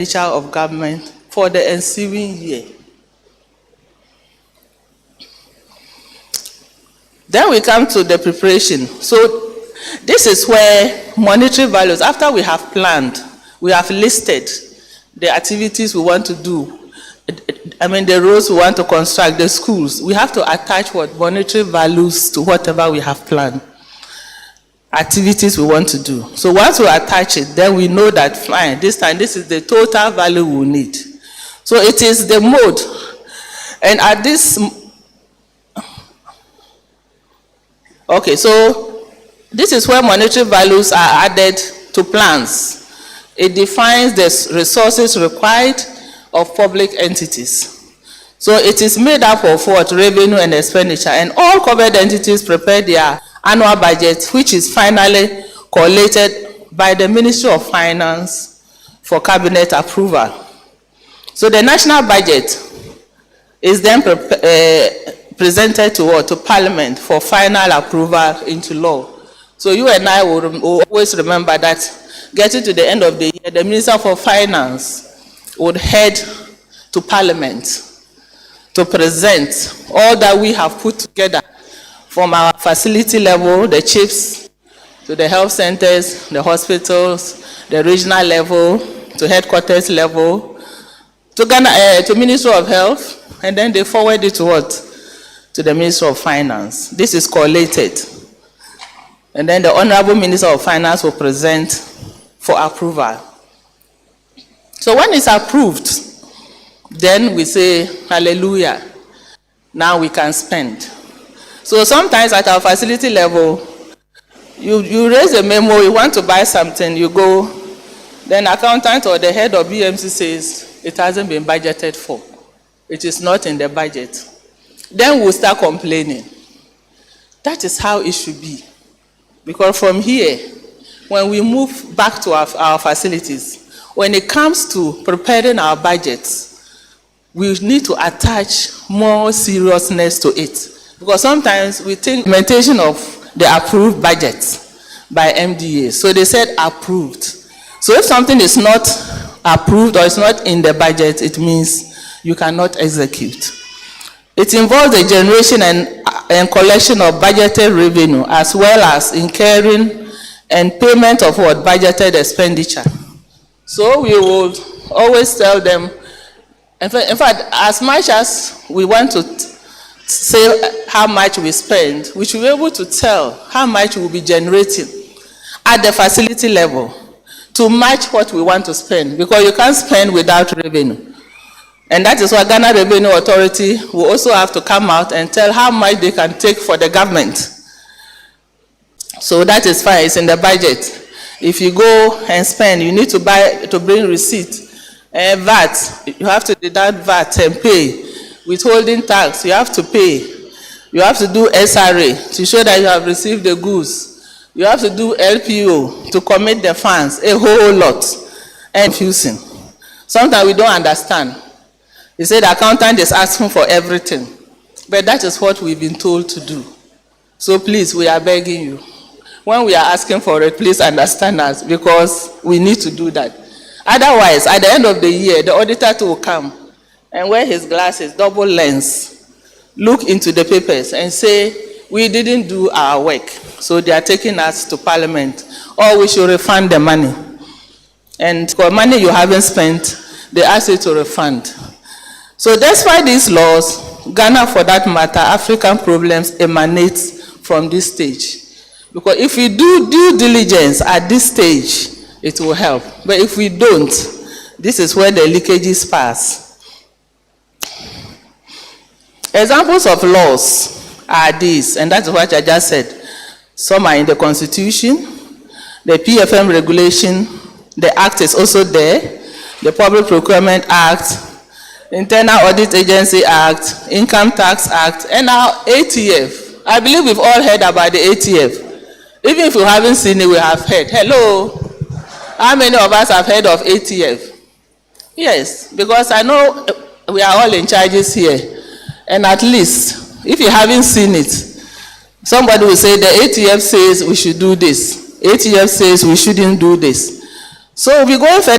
of government for the ensuing year. Then we come to the preparation. So this is where monetary values, after we have planned, we have listed the activities we want to do, the roads we want to construct, the schools. We have to attach what monetary values to whatever we have planned, activities we want to do. So once we attach it, then we know that fine, this time this is the total value we need. So it is the mode. And at this, okay, so this is where monetary values are added to plans. It defines the resources required of public entities. So it is made up of what? Revenue and expenditure. And all covered entities prepare their annual budget, which is finally collated by the Ministry of Finance for cabinet approval. So the national budget is then presented to what? To Parliament for final approval into law. So you and I will always remember that getting to the end of the year, the Minister for Finance would head to Parliament to present all that we have put together from our facility level, the chiefs, to the health centers, the hospitals, the regional level, to headquarters level, to Ghana, to Ministry of Health, and then they forward it to what? To the Ministry of Finance. This is collated. And then the Honorable Minister of Finance will present for approval. So when it's approved, then we say, hallelujah, now we can spend. So sometimes at our facility level, you raise a memo, you want to buy something, you go, then accountant or the head of BMC says, it hasn't been budgeted for. It is not in the budget. Then we'll start complaining. That is how it should be. Because from here, when we move back to our facilities, when it comes to preparing our budgets, we need to attach more seriousness to it. Because sometimes we think implementation of the approved budgets by MDA. So they said approved. So if something is not approved or it's not in the budget, it means you cannot execute. It involves the generation and collection of budgeted revenue, as well as incurring and payment of what? Budgeted expenditure. So we will always tell them, in fact, as much as we want to say how much we spend, we should be able to tell how much we'll be generating at the facility level to match what we want to spend, because you can't spend without revenue. And that is why Ghana Revenue Authority will also have to come out and tell how much they can take for the government. So that is fine, it's in the budget. If you go and spend, you need to bring receipt. And VAT, you have to deduct VAT and pay. Withholding tax, you have to pay. You have to do SRA to show that you have received the goods. You have to do LPO to commit the funds, a whole lot. And confusing. Sometimes we don't understand. He said the accountant is asking for everything. But that is what we've been told to do. So please, we are begging you. When we are asking for it, please understand us, because we need to do that. Otherwise, at the end of the year, the auditor will come and wear his glasses, double lens, look into the papers and say, we didn't do our work. So they are taking us to Parliament, or we should refund the money. And for money you haven't spent, they ask you to refund. So despite these laws, Ghana, for that matter, African problems emanate from this stage. Because if we do due diligence at this stage, it will help. But if we don't, this is where the leakages pass. Examples of laws are these, and that's what I just said. Some are in the Constitution, the PFM regulation, the Act is also there, the Public Procurement Act, Internal Audit Agency Act, Income Tax Act, and our ATF. I believe we've all heard about the ATF. Even if you haven't seen it, we have heard. Hello? How many of us have heard of ATF? Yes, because I know we are all in charges here. And at least, if you haven't seen it, somebody will say the ATF says we should do this. ATF says we shouldn't do this. So we go further.